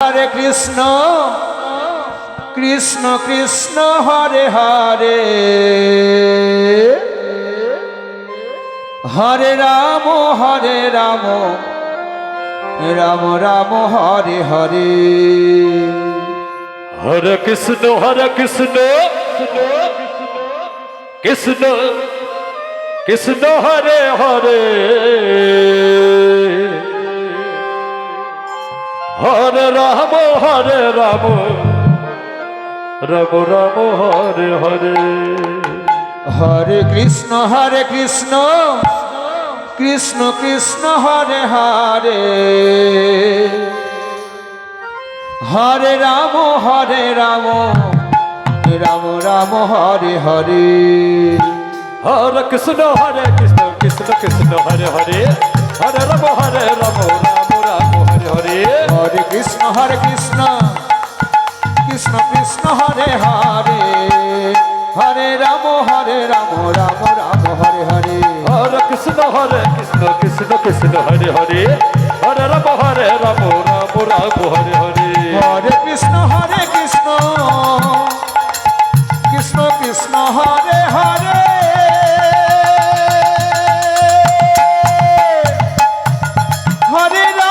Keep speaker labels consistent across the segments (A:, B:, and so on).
A: Hare Krishna Krishna Krishna Hare Hare Hare Ram Ram Ram Hare Hare
B: Hare Krishna Krishna Krishna Hare Hare Hare Ram Ram Ram Hare Hare
A: Hare Krishna Krishna Krishna Hare Hare Hare Ram Ram Ram Hare Hare
B: Hare Krishna Krishna Krishna Hare Hare Hare Ram Ram Ram Hare Hare
A: Hare Krishna Krishna Krishna Hare Hare Hare Ram Ram Ram Hare Hare
B: Hare Krishna Krishna Krishna Hare Hare Hare Ram Ram Ram Hare Hare
A: Hare Krishna Krishna Krishna Hare Hare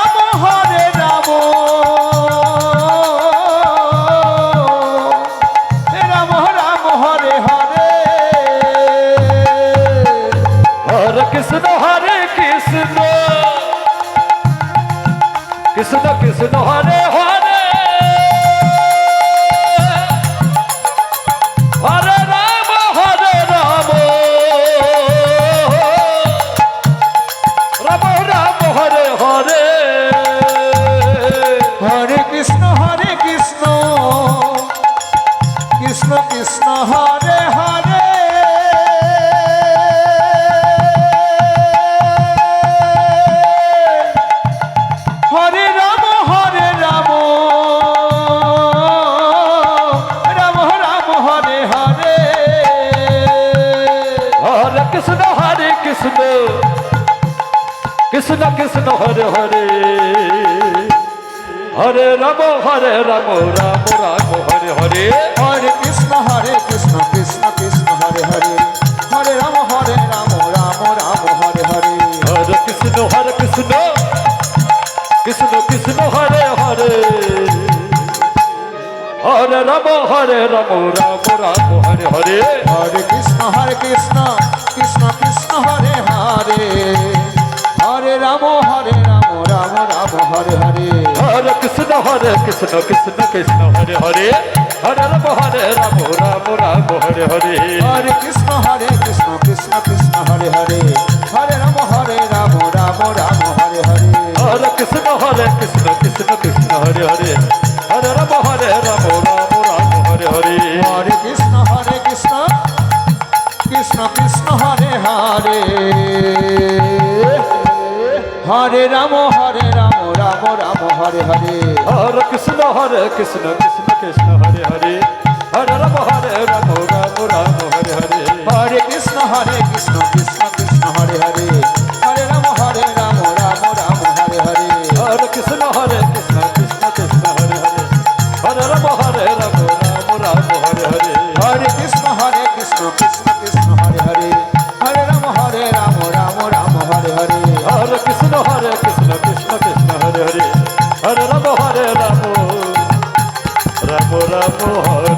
A: Hare Ram Ram Ram Hare Hare
B: Hare Krishna Krishna Krishna Hare Hare Hare Ram Ram Ram Hare Hare
A: Hare Krishna Krishna Krishna Hare Hare Hare Ram Ram Ram Hare Hare
B: Hare Krishna Krishna Krishna Hare Hare Hare Ram Ram Hare Hare
A: Hare Krishna Krishna Krishna Hare Hare Hare Ram Ram Hare Hare
B: Hare Krishna Krishna Krishna Hare Hare Hare Ram Ram Hare Hare
A: Hare Krishna Krishna Krishna Hare Hare Hare Ram Ram Hare Hare
B: Hare Krishna Krishna Krishna Hare Hare Hare Ram Ram Hare Hare
A: Hare Krishna Krishna Krishna Hare Hare Hare Ram Ram Hare Hare
B: Hare Krishna Krishna Krishna Hare Hare Hare Ram Ram Hare Hare
A: Hare Krishna Krishna Krishna Hare Hare Hare Ram Ram Hare Hare
B: Hare Krishna Krishna Krishna Hare Hare Hare Ram Ram Hare Hare
A: Hare Krishna Krishna Hare Hare Hare Ram Ram Hare Hare
B: Hare Krishna Krishna Krishna Hare Hare Hare Ram Ram Hare Hare
A: Hare Krishna Krishna Hare Hare Hare Ram Ram Hare Hare
B: Hare Krishna Krishna Krishna Hare Hare Hare Ram Ram Ram Hare